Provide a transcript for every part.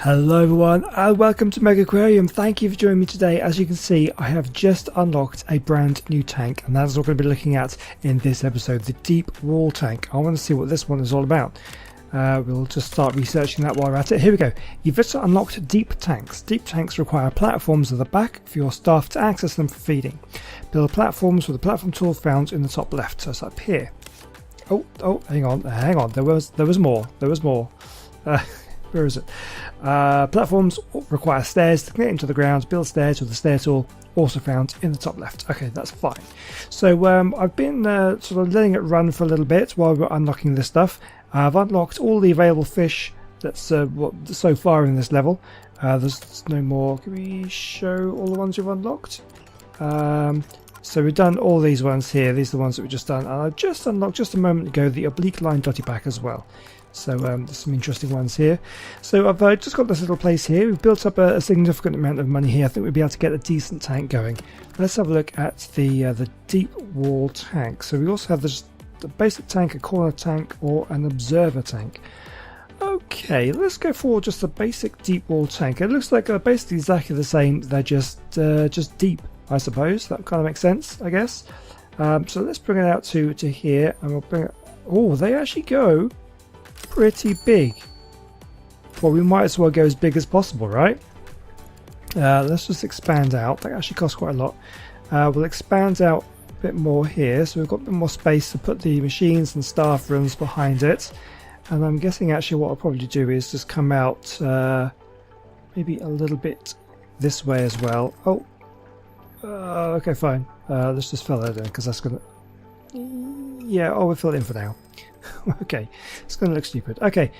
Hello everyone and welcome to Megaquarium. Thank you for joining me today. As you can see, I have just unlocked a brand new tank, and that's what we're going to be looking at in this episode, the deep wall tank. I want to see what this one is all about. We'll just start researching that while we're at it. Here we go. You've just unlocked deep tanks. Deep tanks require platforms at the back for your staff to access them for feeding. Build platforms with the platform tool found in the top left. So it's up here. Oh, hang on. There was more. Where is it? Platforms require stairs to get into the ground. Build stairs with the stair tool, also found in the top left. Okay, that's fine. So I've been sort of letting it run for a little bit while we're unlocking this stuff. I've unlocked all the available fish that's so far in this level. There's no more. Can we show all the ones we've unlocked? So we've done all these ones here. These are the ones that we've just done. And I just unlocked just a moment ago the oblique line dotty back as well. So there's some interesting ones here. So I've just got this little place here. We've built up a significant amount of money here. I think we'll be able to get a decent tank going. Let's have a look at the deep wall tank. So we also have the basic tank, a corner tank, or an observer tank. Okay, let's go for just the basic deep wall tank. It looks like basically exactly the same. They're just deep, I suppose. That kind of makes sense, I guess. So let's bring it out to here, and we'll bring it. Oh, they actually go pretty big. Well, we might as well go as big as possible, right? Let's just expand out. That actually costs quite a lot. We'll expand out a bit more here, so we've got a bit more space to put the machines and staff rooms behind it. And I'm guessing actually what I'll probably do is just come out maybe a little bit this way as well. Okay, fine. Let's just fill that in because that's gonna. Yeah, we'll fill it in for now. Okay, it's going to look stupid. Okay,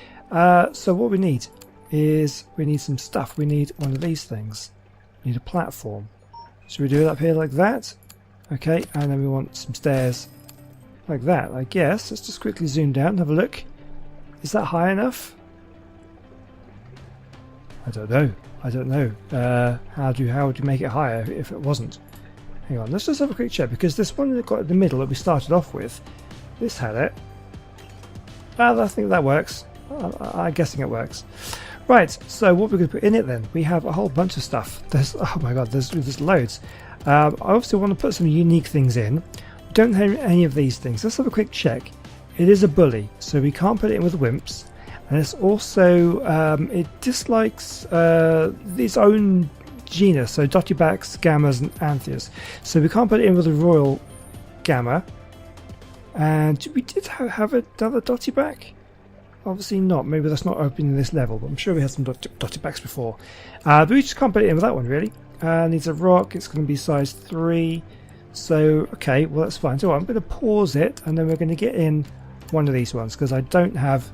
so what we need is we need some stuff. We need one of these things. We need a platform. Should we do it up here like that? Okay, and then we want some stairs like that, I guess. Let's just quickly zoom down and have a look. Is that high enough? I don't know. How would you make it higher if it wasn't? Hang on, let's just have a quick check, because this one that got in the middle that we started off with, this had it. I think that works. I'm guessing it works. Right, so what we're going to put in it then? We have a whole bunch of stuff. Oh my god, there's loads. I obviously want to put some unique things in. We don't have any of these things. Let's have a quick check. It is a bully, so we can't put it in with wimps. And it's also, it dislikes its own genus, so dottybacks, gammas and antheas. So we can't put it in with a royal gamma. And we did have another dotty back. Obviously not. Maybe that's not open in this level, but I'm sure we had some dotty backs before. But we just can't put it in with that one, really. Needs a rock. It's going to be size 3. So, okay, well, that's fine. So I'm going to pause it, and then we're going to get in one of these ones, because I don't have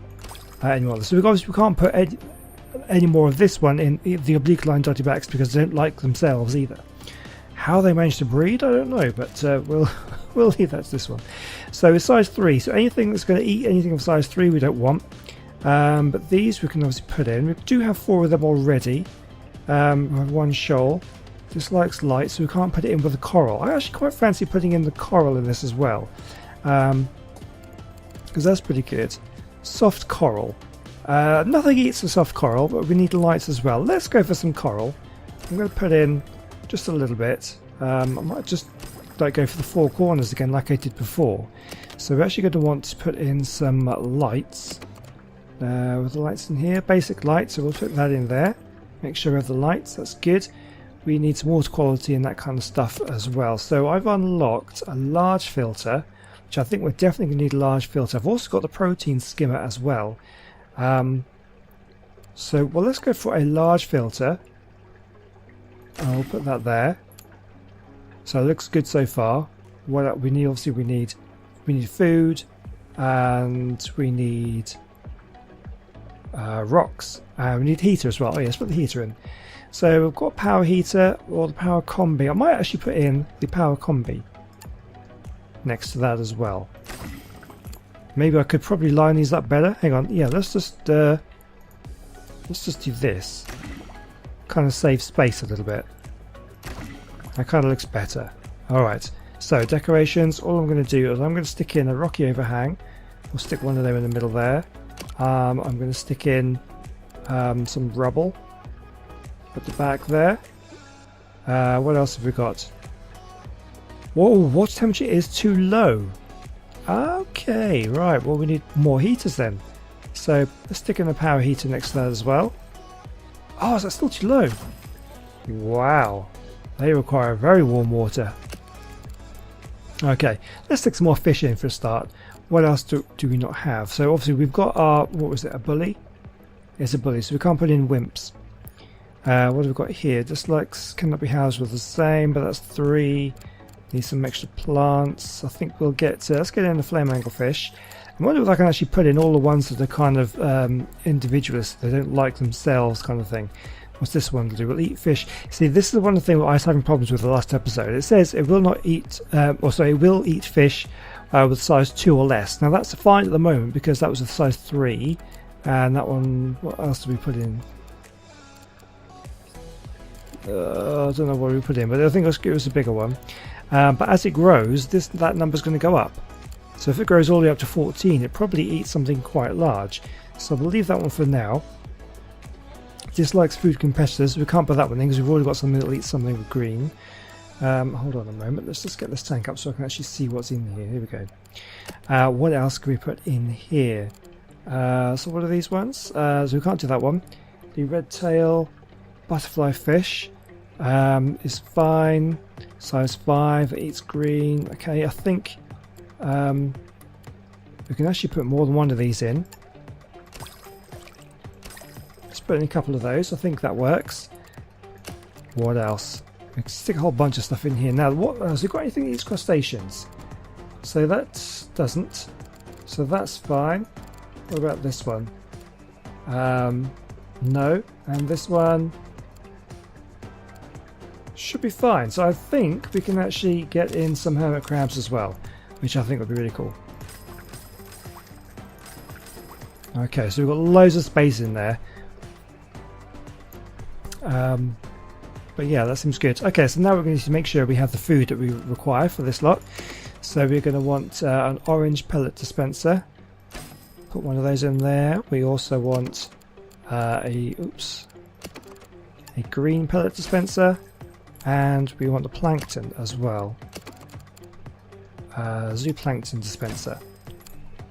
any more. So obviously we can't put any more of this one in the oblique line dotty backs, because they don't like themselves either. How they managed to breed, I don't know, but we'll leave that to this one. So it's size 3, so anything that's going to eat anything of size 3 we don't want. But these we can obviously put in. We do have 4 of them already. We have one shoal. This likes light, so we can't put it in with the coral. I actually quite fancy putting in the coral in this as well, because that's pretty good. Soft coral. Nothing eats a soft coral, but we need lights as well. Let's go for some coral. I'm going to put in just a little bit. I might just go for the 4 corners again like I did before. So we're actually going to want to put in some lights. With the lights in here, basic lights, so we'll put that in there. Make sure we have the lights, that's good. We need some water quality and that kind of stuff as well. So I've unlocked a large filter, which I think we're definitely going to need a large filter. I've also got the protein skimmer as well. So let's go for a large filter. I'll put that there. So it looks good so far. What we need, obviously we need food, and we need rocks, and we need heater as well. Oh yes, put the heater in. So we've got a power heater or the power combi. I might actually put in the power combi next to that as well. Maybe I could probably line these up better. Hang on, yeah, let's just do this. Kind of save space a little bit. That kind of looks better. Alright, so decorations, all I'm going to do is I'm going to stick in a rocky overhang. We'll stick one of them in the middle there. I'm going to stick in some rubble at the back there. What else have we got? Whoa, water temperature is too low. Okay, right, well we need more heaters then. So let's stick in a power heater next to that as well. Oh, is that still too low? Wow, they require very warm water. Okay, let's stick some more fish in for a start. What else do we not have? So obviously we've got our, what was it, a bully? It's a bully, so we can't put in wimps. What have we got here? Just like cannot be housed with the same, but that's 3. Need some extra plants. I think we'll get, let's get in the flame anglefish. I wonder if I can actually put in all the ones that are kind of individualist. They don't like themselves kind of thing. What's this one to do? We'll eat fish. See, this is the one thing I was having problems with the last episode. It says it will not eat, it will eat fish with size 2 or less. Now that's fine at the moment because that was a size 3. And that one, what else did we put in? I don't know what we put in, but I think it was a bigger one. But as it grows, that number's going to go up. So if it grows all the way up to 14, it probably eats something quite large. So we'll leave that one for now. Dislikes food competitors. We can't put that one in because we've already got something that will eat something with green. Hold on a moment. Let's just get this tank up so I can actually see what's in here. Here we go. What else can we put in here? So what are these ones? So we can't do that one. The red tail butterfly fish is fine. Size 5. It eats green. Okay, I think we can actually put more than one of these in. Let's put in a couple of those. I think that works. What else? We can stick a whole bunch of stuff in here. Now, what has it got anything that eats crustaceans? So that doesn't. So that's fine. What about this one? No. And this one should be fine. So I think we can actually get in some hermit crabs as well, which I think would be really cool. Okay, so we've got loads of space in there. But yeah, that seems good. Okay, so now we're going to make sure we have the food that we require for this lot. So we're going to want an orange pellet dispenser. Put one of those in there. We also want a green pellet dispenser, and we want the plankton as well. Zooplankton dispenser.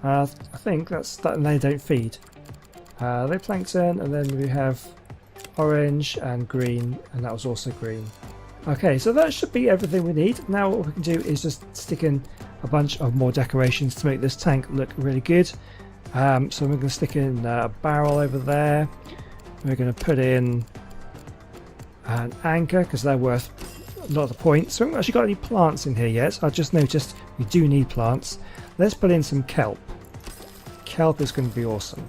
I think that's that, and they don't feed. They plankton, and then we have orange and green, and that was also green. Okay, so that should be everything we need. Now what we can do is just stick in a bunch of more decorations to make this tank look really good. So we're going to stick in a barrel over there. We're going to put in an anchor because they're worth a lot of points. So we haven't actually got any plants in here yet. I just noticed we do need plants. Let's put in some kelp. Kelp is going to be awesome.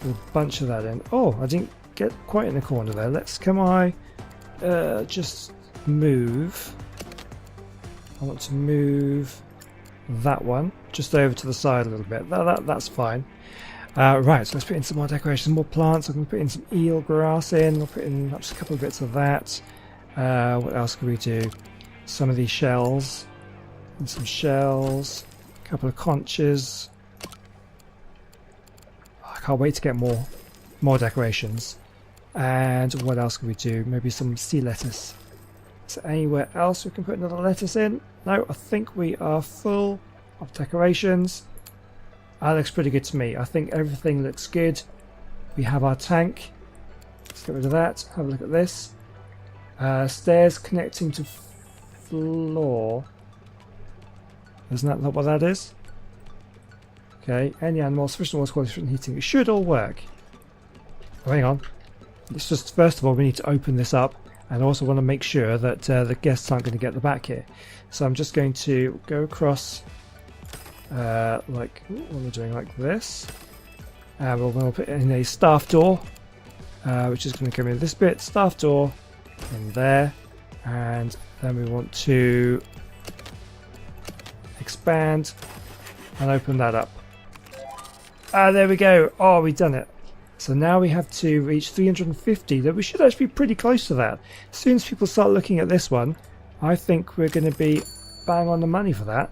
Put a bunch of that in. Oh, I didn't get quite in the corner there. Can I just move? I want to move that one just over to the side a little bit. That's fine. Right, so let's put in some more decorations, more plants. I'm going to put in some eel grass in. I'll put in just a couple of bits of that. What else can we do? Some of these shells. And some shells. A couple of conches. I can't wait to get more decorations. And what else can we do? Maybe some sea lettuce. Is there anywhere else we can put another lettuce in? No, I think we are full of decorations. That looks pretty good to me. I think everything looks good. We have our tank. Let's get rid of that. Have a look at this. Stairs connecting to floor. Isn't that not what that is? Okay, any animal, sufficient water quality, sufficient heating. It should all work. Oh, hang on. It's just, first of all, we need to open this up, and I also want to make sure that the guests aren't going to get the back here. So I'm just going to go across, like what we're doing, like this. We'll put in a staff door, which is going to come in this bit, staff door in there, and then we want to expand and open that up. There we go. Oh, we've done it. So now we have to reach 350. That we should actually be pretty close to that. As soon as people start looking at this one, I think we're going to be bang on the money for that.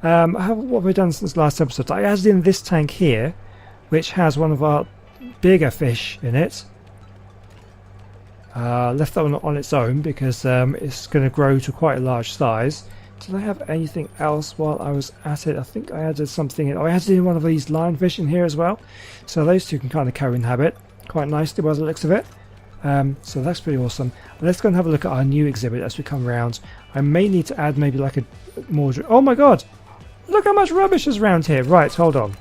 What have we done since last episode? I added in this tank here, which has one of our bigger fish in it. Left that one on its own because it's going to grow to quite a large size. Did I have anything else while I was at it? I think I added something in. Oh, I added in one of these lionfish in here as well. So those two can kind of co-inhabit quite nicely by the looks of it. So that's pretty awesome. Let's go and have a look at our new exhibit as we come around. I may need to add maybe like a more... Oh my god! Look how much rubbish is around here. Right, hold on.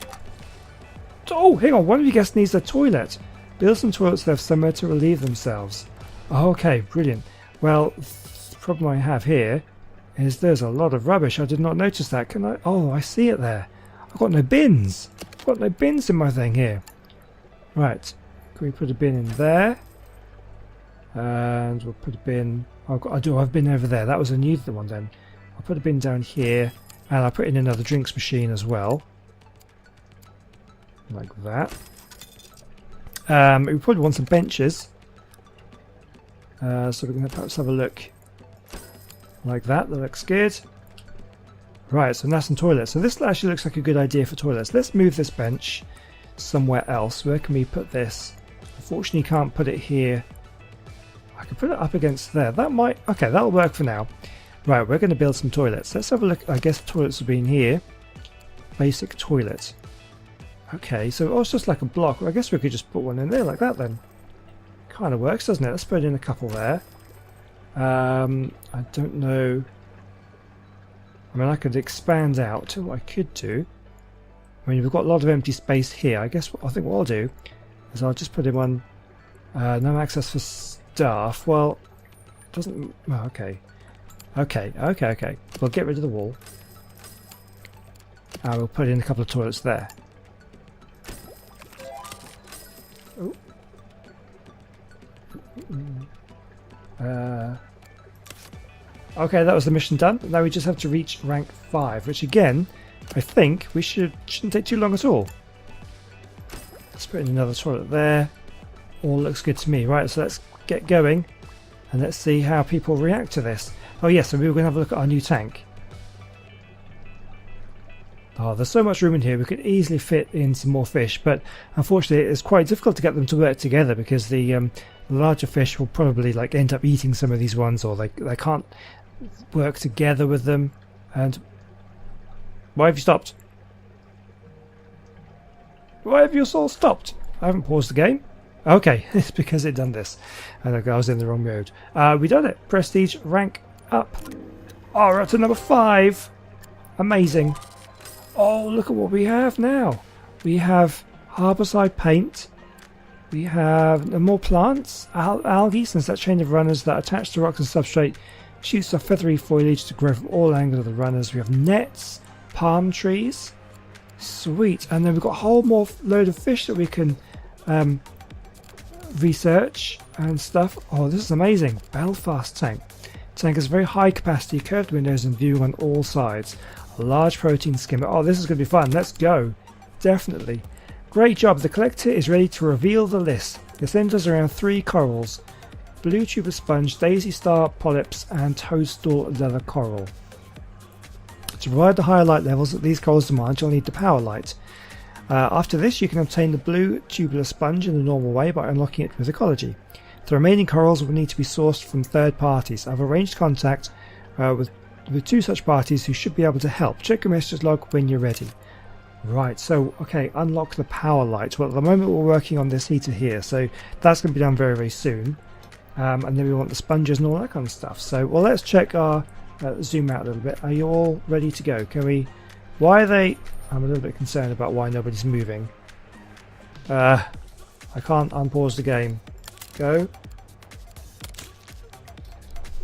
Oh, hang on. One of you guys needs a toilet. Build some toilets so they have somewhere to relieve themselves. Oh, okay, brilliant. Well, the problem I have here is there's a lot of rubbish. I did not notice that. Can I? Oh, I see it there. I've got no bins. I've got no bins in my thing here. Right. Can we put a bin in there? And we'll put a bin... I've a bin over there. That was a new one then. I'll put a bin down here. And I'll put in another drinks machine as well. Like that. We probably want some benches. So we're going to perhaps have a look like that. That looks good. Right, so that's some toilets. So this actually looks like a good idea for toilets. Let's move this bench somewhere else. Where can we put this? Unfortunately, can't put it here. I could put it up against there. That might... Okay, that'll work for now. Right, we're going to build some toilets. Let's have a look. I guess toilets will be in here. Basic toilet. Okay, so it's just like a block. I guess we could just put one in there like that then. Kind of works, doesn't it? Let's put in a couple there. I don't know. I mean, I could expand out to what I could do. I mean, we've got a lot of empty space here. I guess I think what I'll do is I'll just put in one. No access for staff. Well, it doesn't. Oh, okay. Okay. We'll get rid of the wall. We'll put in a couple of toilets there. Oh. Okay, that was the mission done. Now we just have to reach rank 5, which again, I think we shouldn't take too long at all. Let's put in another toilet there. All looks good to me. Right, so let's get going and let's see how people react to this. Oh yes, and we were going to have a look at our new tank. Oh, there's so much room in here. We could easily fit in some more fish, but unfortunately it's quite difficult to get them to work together because the larger fish will probably like end up eating some of these ones, or they can't work together with them. And why have you stopped? Why have you all stopped? I haven't paused the game. Okay, it's because it done this. I think I was in the wrong mode. We done it. Prestige rank up. Oh, we're up to number 5. Amazing. Oh, look at what we have now. We have harbourside paint. We have more plants, algae, since that chain of runners that attach to rocks and substrate shoots off feathery foliage to grow from all angles of the runners. We have nets, palm trees. Sweet. And then we've got a whole more load of fish that we can research and stuff. Oh, this is amazing. Belfast tank. Tank has very high capacity, curved windows and view on all sides. A large protein skimmer. Oh, this is going to be fun. Let's go. Definitely. Great job. The collector is ready to reveal the list. It centers around 3 corals. Blue tuber sponge, daisy star polyps and toadstool leather coral. To provide the higher light levels that these corals demand, you'll need the power light. After this, you can obtain the blue tubular sponge in the normal way by unlocking it with ecology. The remaining corals will need to be sourced from third parties. I've arranged contact with 2 such parties who should be able to help. Check your message log when you're ready. Right, so, okay, unlock the power light. Well, at the moment we're working on this heater here, so that's going to be done very, very soon. And then we want the sponges and all that kind of stuff. So, well, let's check our... zoom out a little bit. Are you all ready to go? Can we... Why are they... I'm a little bit concerned about why nobody's moving. I can't unpause the game. Go.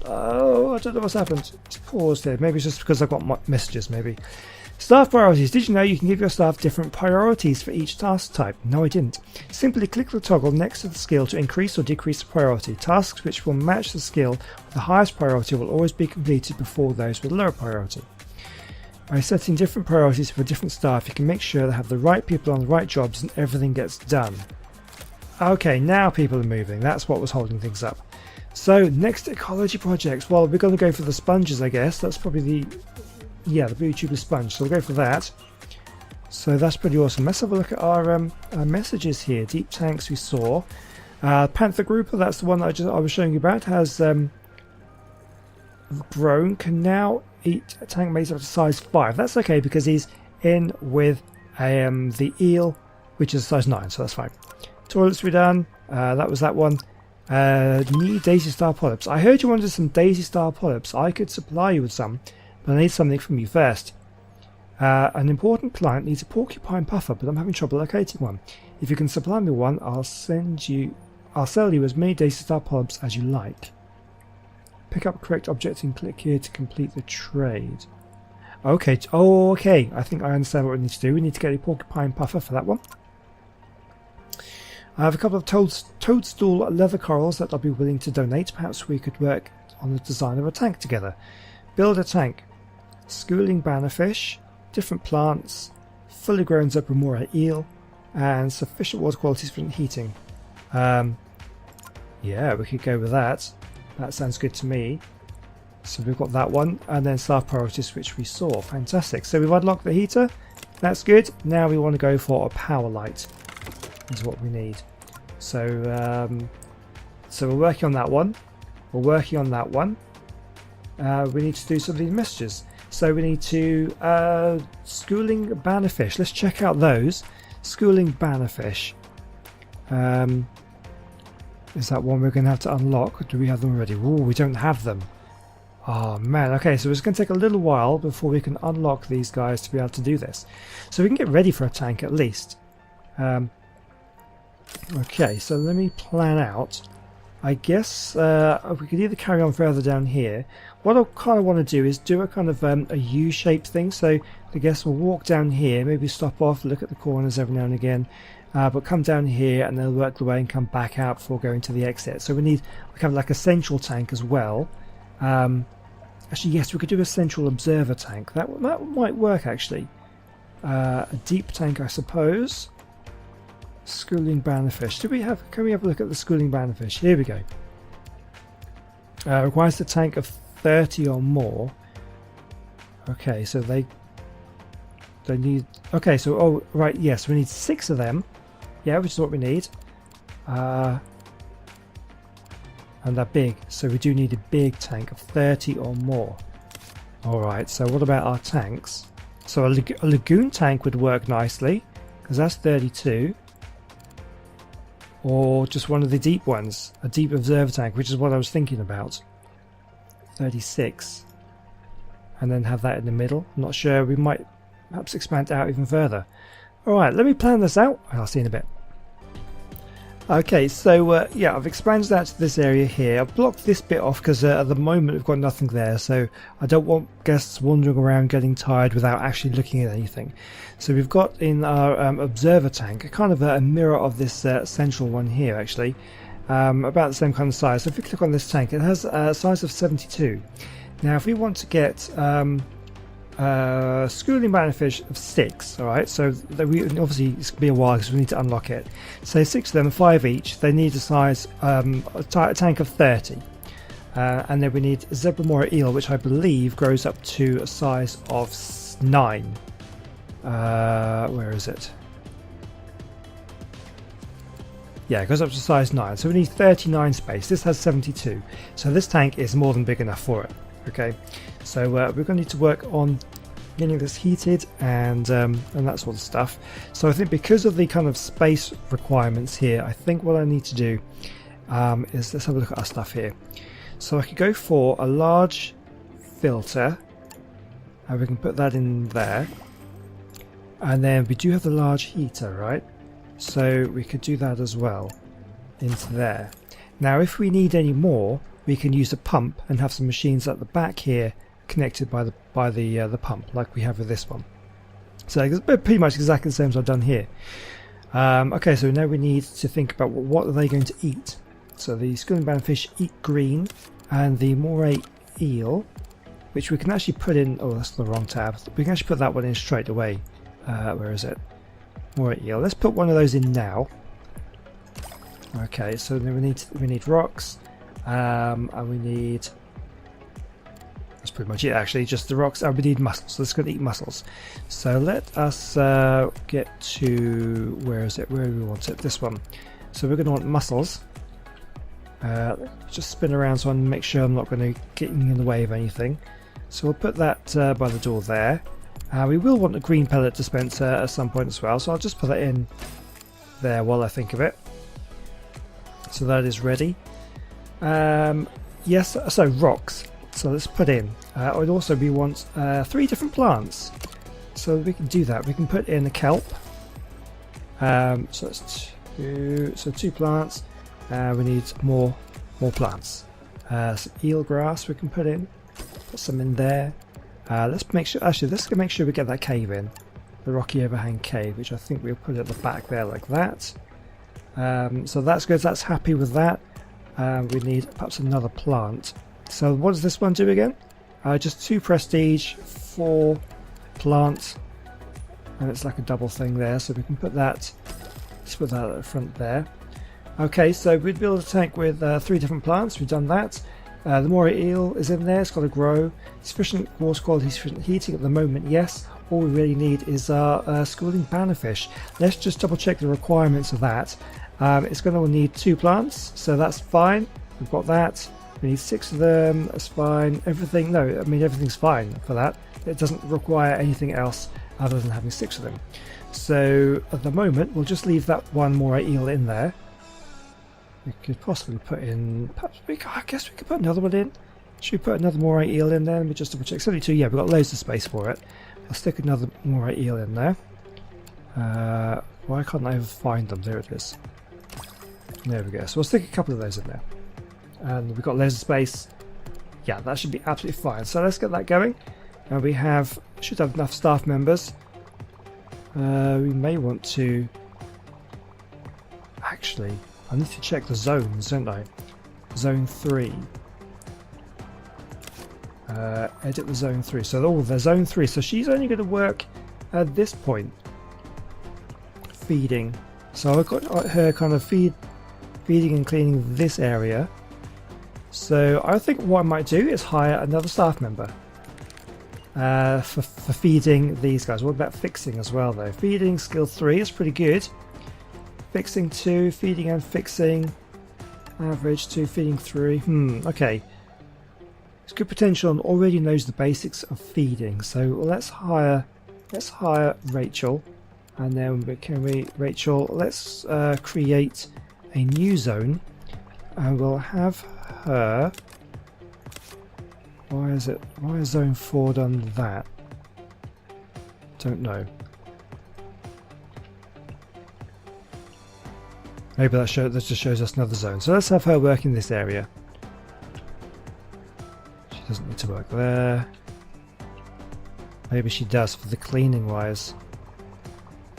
Oh, I don't know what's happened. It's paused here. Maybe it's just because I've got messages, maybe. Staff priorities. Did you know you can give your staff different priorities for each task type? No, I didn't. Simply click the toggle next to the skill to increase or decrease the priority. Tasks which will match the skill with the highest priority will always be completed before those with lower priority. By setting different priorities for different staff, you can make sure they have the right people on the right jobs and everything gets done. Okay, now people are moving. That's what was holding things up. So, next ecology projects. Well, we're going to go for the sponges, I guess. That's probably the blue tubular sponge. So we'll go for that. So that's pretty awesome. Let's have a look at our messages here. Deep tanks we saw. Panther grouper, that's the one that I was showing you about, has grown, can now eat a tank mate up to size 5. That's okay because he's in with the eel, which is size 9, so that's fine. Toilets we done. That was that one. Need daisy star polyps. I heard you wanted some daisy star polyps. I could supply you with some, but I need something from you first. An important client needs a porcupine puffer, but I'm having trouble locating one. If you can supply me one, I'll sell you as many daisy star polyps as you like. Pick up correct object and click here to complete the trade. Okay. Oh, okay. I think I understand what we need to do. We need to get a porcupine puffer for that one. I have a couple of toadstool leather corals that I'll be willing to donate. Perhaps we could work on the design of a tank together. Build a tank. Schooling bannerfish, different plants, fully grown Zebromora eel, and sufficient water quality for heating. Yeah, we could go with that. That sounds good to me. So we've got that one, and then staff priorities, which we saw. Fantastic. So we've unlocked the heater. That's good. Now we want to go for a power light. Is what we need. So so we're working on that one. We're working on that one. We need to do some of these messages. So we need to schooling bannerfish. Let's check out those. Schooling bannerfish. Is that one we're going to have to unlock? Or do we have them already? Oh, we don't have them. Oh man, okay, so it's going to take a little while before we can unlock these guys to be able to do this. So we can get ready for a tank at least. Okay, so let me plan out. I guess we could either carry on further down here. What I kind of want to do is do a kind of a U-shaped thing. So I guess we'll walk down here, maybe stop off, look at the corners every now and again, but come down here and then work the way and come back out before going to the exit. So we need kind of like a central tank as well. Actually, yes, we could do a central observer tank. That might work actually. A deep tank, I suppose. Schooling bannerfish. Can we have a look at the schooling bannerfish? Here we go. Requires a tank of 30 or more. Okay, so they need. Okay, so oh right, yes, we need 6 of them. Yeah, which is what we need. And they're big, so we do need a big tank of 30 or more. Alright, so what about our tanks? So a lagoon tank would work nicely, because that's 32. Or just one of the deep ones, a deep observer tank, which is what I was thinking about. 36. And then have that in the middle. I'm not sure, we might perhaps expand it out even further. Alright, let me plan this out, and I'll see you in a bit. Okay, so yeah, I've expanded out to this area here. I've blocked this bit off because at the moment we've got nothing there, so I don't want guests wandering around getting tired without actually looking at anything. So we've got in our observer tank a kind of a mirror of this central one here actually, about the same kind of size. So if you click on this tank, it has a size of 72. Now if we want to get schooling bannerfish of 6, alright, so obviously it's going to be a while because we need to unlock it. So 6 of them, 5 each, they need a size, a tank of 30. And then we need Zebromora eel, which I believe grows up to a size of 9. Where is it? Yeah, it goes up to size 9, so we need 39 space. This has 72, so this tank is more than big enough for it. Okay, so we're going to need to work on getting this heated and that sort of stuff. So I think because of the kind of space requirements here, I think what I need to do is let's have a look at our stuff here. So I could go for a large filter, and we can put that in there. And then we do have the large heater, right? So we could do that as well into there. Now if we need any more, we can use a pump and have some machines at the back here connected by the pump, like we have with this one. So it's pretty much exactly the same as I've done here. Okay, so now we need to think about what are they going to eat. So the schooling bannerfish eat green, and the moray eel, which we can actually put in. Oh, that's the wrong tab. We can actually put that one in straight away. Where is it? Moray eel. Let's put one of those in now. Okay, so then we need rocks. And we need, let's pretty much it actually, just the rocks. We need mussels, so let's go eat mussels. So let us get to, where is it, where do we want it, this one. So we're going to want mussels. Just spin around so I can make sure I'm not going to get in the way of anything. So we'll put that by the door there. We will want a green pellet dispenser at some point as well, so I'll just put that in there while I think of it. So that is ready. Yes, so rocks. So let's put in. And also we want 3 different plants. So we can do that. We can put in a kelp. So that's 2 plants. We need more plants. Some eel grass we can put in. Put some in there. Let's make sure. Actually, let's make sure we get that cave in, the rocky overhang cave, which I think we'll put at the back there like that. So that's good. That's happy with that. We need perhaps another plant. So what does this one do again? Just 2 prestige, 4 plant, and it's like a double thing there. So we can put that. Let's put that at the front there. Okay, so we'd build a tank with 3 different plants. We've done that. The moray eel is in there. It's got to grow. Sufficient water quality, sufficient heating at the moment. Yes. All we really need is our schooling bannerfish. Let's just double check the requirements of that. It's going to need 2 plants, so that's fine. We've got that. We need 6 of them. That's fine. Everything. No, I mean everything's fine for that. It doesn't require anything else other than having 6 of them. So at the moment, we'll just leave that one moray eel in there. We could possibly put in, perhaps I guess we could put another one in. Should we put another moray eel in there? Let me just double check. 72, yeah, we've got loads of space for it. I'll stick another moray eel in there. Why can't I ever find them? There it is. There we go. So we'll stick a couple of those in there. And we've got loads of space. Yeah, that should be absolutely fine. So let's get that going. And we should have enough staff members. We may want to, actually, I need to check the zones, don't I? Zone 3. Edit the zone 3. So, the zone 3. So she's only going to work at this point. Feeding. So I've got her kind of feeding and cleaning this area. So I think what I might do is hire another staff member. For feeding these guys. What about fixing as well though? Feeding skill 3 is pretty good. Fixing 2, feeding and fixing. Average 2, feeding 3. Okay. It's good potential and already knows the basics of feeding. So let's hire Rachel. And then Rachel, let's create a new zone. And we'll have her. Why is zone 4 done that? Don't know. Maybe that just shows us another zone. So let's have her work in this area. She doesn't need to work there. Maybe she does for the cleaning wise.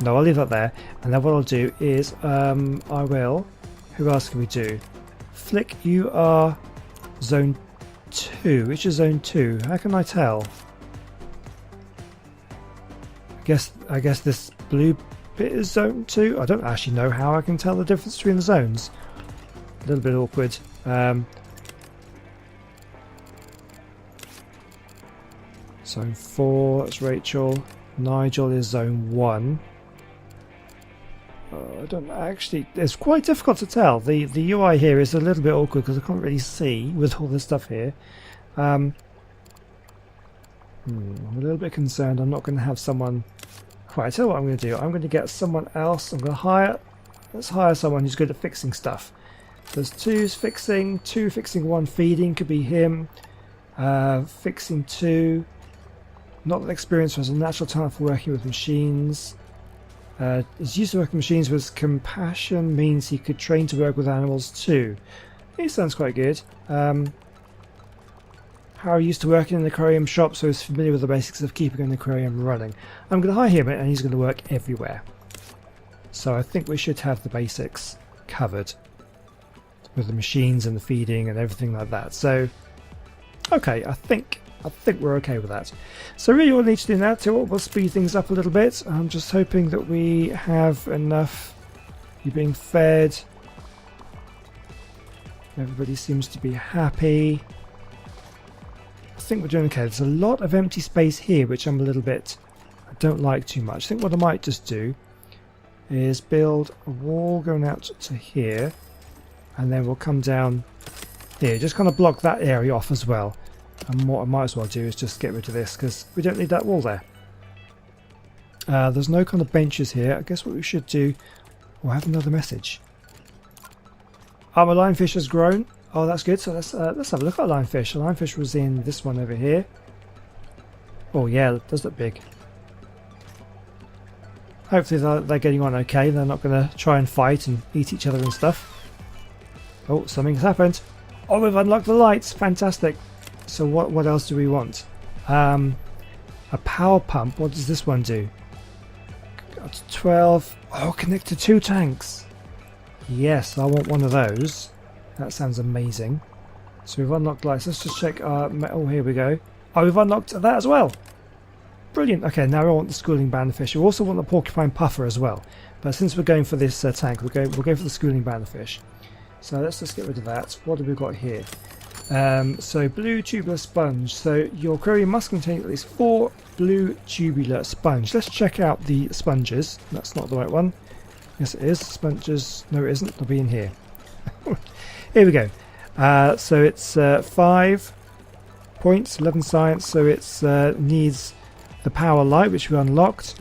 No, I'll leave that there. And then what I'll do is, who else can we do? Flick, you are zone 2. Which is zone 2? How can I tell? I guess this blue bit is zone 2. I don't actually know how I can tell the difference between the zones. A little bit awkward. Zone 4, that's Rachel. Nigel is zone 1. I don't actually. It's quite difficult to tell. The UI here is a little bit awkward because I can't really see with all this stuff here. I'm a little bit concerned. I'm not going to have someone. Right, I tell you what I'm going to do. I'm going to get someone else. I'm going to hire. Let's hire someone who's good at fixing stuff. There's 2 fixing, 2 fixing, 1 feeding. Could be him. Fixing 2. Not that experienced, has a natural talent for working with machines. His use of working machines with compassion means he could train to work with animals too. He sounds quite good. Harry used to work in an aquarium shop, so he's familiar with the basics of keeping an aquarium running. I'm going to hire him and he's going to work everywhere. So I think we should have the basics covered with the machines and the feeding and everything like that. So, okay, I think we're okay with that. So really all we need to do now, we'll speed things up a little bit. I'm just hoping that we have enough. You're being fed. Everybody seems to be happy. I think we're doing okay. There's a lot of empty space here, which I'm a little bit... I don't like too much. I think what I might just do is build a wall going out to here, and then we'll come down here. Just kind of block that area off as well. And what I might as well do is just get rid of this, because we don't need that wall there. There's no kind of benches here. I guess what we should do... We'll have another message. Oh, my lionfish has grown. Oh, that's good. So let's have a look at a lionfish. The lionfish was in this one over here. Oh yeah, it does look big. Hopefully they're getting on okay. They're not going to try and fight and eat each other and stuff. Oh, something's happened. Oh, we've unlocked the lights. Fantastic. So what else do we want? A power pump. What does this one do? Got 12. Oh, connect to 2 tanks. Yes, I want one of those. That sounds amazing. So we've unlocked lights. Let's just check our... Oh, here we go. Oh, we've unlocked that as well. Brilliant. Okay, now I want the schooling bannerfish. We also want the porcupine puffer as well. But since we're going for this tank, we'll go for the schooling bannerfish. So let's just get rid of that. What have we got here? So blue tubular sponge. So your aquarium must contain at least 4 blue tubular sponge. Let's check out the sponges. That's not the right one. Yes, it is. Sponges. No, it isn't. They'll be in here. Here we go. So it's 5 points, 11 science. So it's needs the power light, which we unlocked.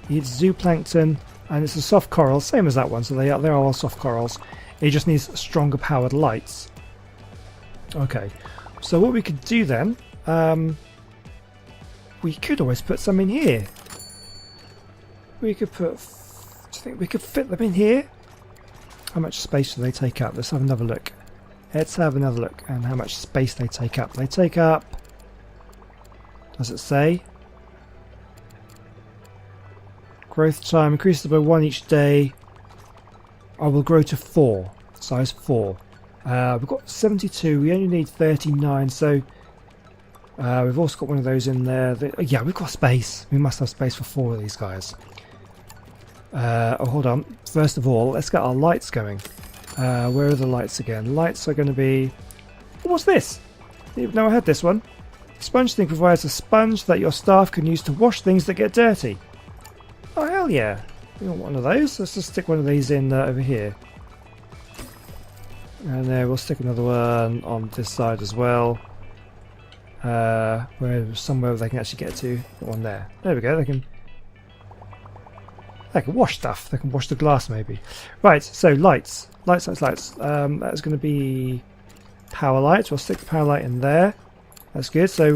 It needs zooplankton, and it's a soft coral, same as that one. So they are all soft corals. It just needs stronger powered lights. Okay, so what we could do then, we could always put some in here. We could put, do you think we could fit them in here? How much space do they take up? Let's have another look. Let's have another look and how much space they take up. They take up, does it say? Growth time increases by 1 each day. I will grow to 4, size 4. We've got 72, we only need 39, so we've also got one of those in there. Yeah, we've got space. We must have space for 4 of these guys. Oh, hold on. First of all, let's get our lights going. Where are the lights again? Lights are going to be... Oh, what's this? Didn't even know I had this one. Sponge thing provides a sponge that your staff can use to wash things that get dirty. Oh, hell yeah. We want one of those. Let's just stick one of these in over here. And then we'll stick another one on this side as well. Somewhere they can actually get to. Got one there. There we go. They can wash stuff. They can wash the glass maybe. Right, so lights. Lights. That's going to be power lights. We'll stick the power light in there. That's good. So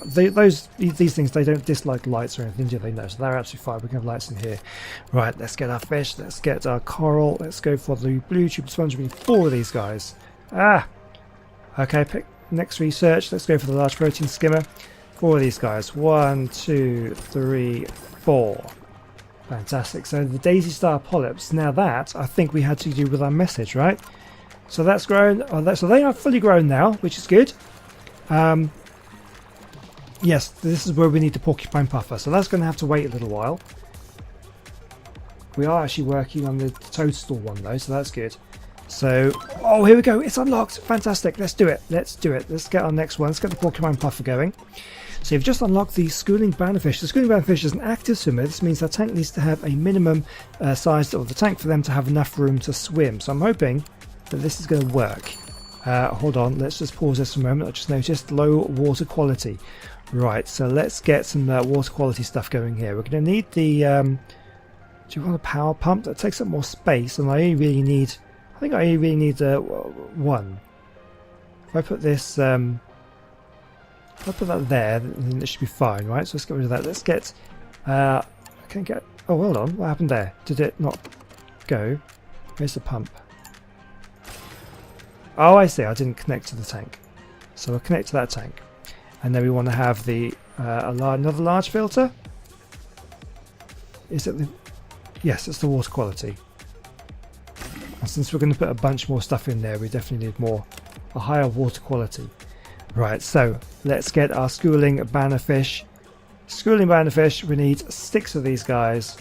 these things, they don't dislike lights or anything, do they? No, so they're absolutely fine. We can have lights in here. Right, let's get our fish. Let's get our coral. Let's go for the blue tube sponge. We need 4 of these guys. Okay, pick next research. Let's go for the large protein skimmer. 4 of these guys. 1, 2, 3, 4. Fantastic. So the daisy star polyps. Now that, I think we had to do with our message, right? So that's grown. So they are fully grown now, which is good. Yes, this is where we need the porcupine puffer, so that's going to have to wait a little while. We are actually working on the toadstool one though, so that's good. So, oh, here we go, it's unlocked. Fantastic. Let's do it. Let's get our next one. Let's get the porcupine puffer going. So you've just unlocked the schooling bannerfish. The schooling bannerfish is an active swimmer. This means that tank needs to have a minimum size of the tank for them to have enough room to swim. So I'm hoping that this is going to work. Hold on, let's just pause this for a moment. I just noticed low water quality. Right, so let's get some water quality stuff going here. We're going to need the... do you want a power pump? That takes up more space, and I only really need 1. If I put this... if I put that there, then it should be fine, right? So let's get rid of that. Let's get... I can't get... Oh, hold on. What happened there? Did it not go? Where's the pump? Oh, I see. I didn't connect to the tank. So we'll connect to that tank. And then we want to have the another large filter. Is it the... Yes, it's the water quality. And since we're going to put a bunch more stuff in there, we definitely need a higher water quality. Right, so let's get our schooling bannerfish. Schooling bannerfish, we need 6 of these guys.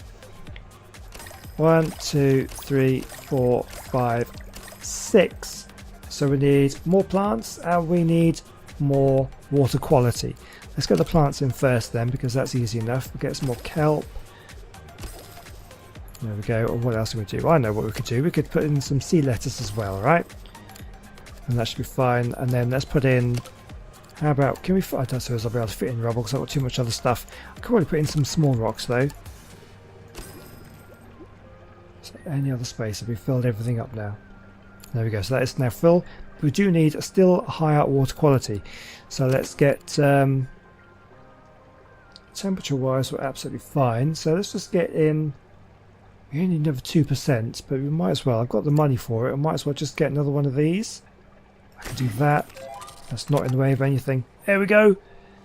1, 2, 3, 4, 5, 6. So we need more plants, and we need more water quality. Let's get the plants in first then, because that's easy enough. We'll get some more kelp. There we go. Or what else do we do? I know what we could do. We could put in some sea lettuce as well, right? And that should be fine. And then let's put in, how about, can we, I don't suppose I'll be able to fit in rubble because I've got too much other stuff. I could probably put in some small rocks though. So any other space, have we filled everything up now? There we go, so that is now full. We do need still higher water quality. So let's get, temperature wise we're absolutely fine. So let's just get in, we only need another 2%, but we might as well, I've got the money for it, I might as well just get another one of these. I can do that. That's not in the way of anything. There we go.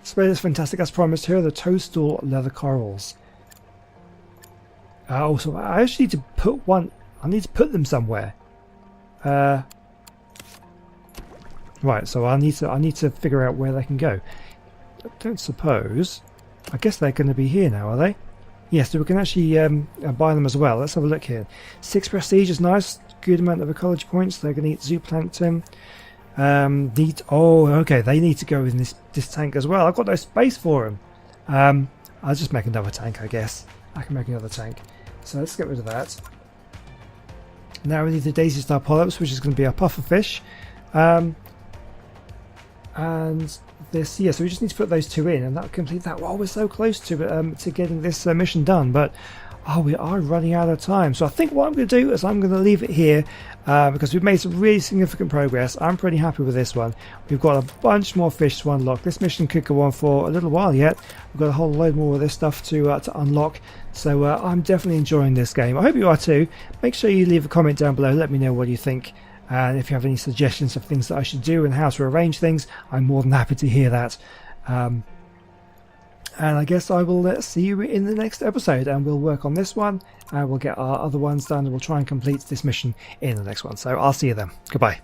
Spray this fantastic as promised. Here are the toadstool leather corals. Also, I actually need to put one. I need to put them somewhere. Right. So I need to figure out where they can go. I don't suppose. I guess they're going to be here now, are they? Yes. So we can actually buy them as well. Let's have a look here. 6 prestige is nice. Good amount of ecology points. They're going to eat zooplankton. Okay, they need to go in this tank as well. I've got no space for them. I'll just make another tank, I guess. I can make another tank. So let's get rid of that. Now we need the daisy star polyps, which is going to be our puffer fish. And this, yeah, so we just need to put those 2 in, and that'll complete that. Well, we're so close to getting this mission done, but we are running out of time. So I think what I'm going to do is I'm going to leave it here because we've made some really significant progress. I'm pretty happy with this one. We've got a bunch more fish to unlock. This mission could go on for a little while yet. We've got a whole load more of this stuff to unlock. So I'm definitely enjoying this game. I hope you are too. Make sure you leave a comment down below. Let me know what you think. And if you have any suggestions of things that I should do and how to arrange things, I'm more than happy to hear that. And I guess I will see you in the next episode, and we'll work on this one, and we'll get our other ones done, and we'll try and complete this mission in the next one. So I'll see you then. Goodbye.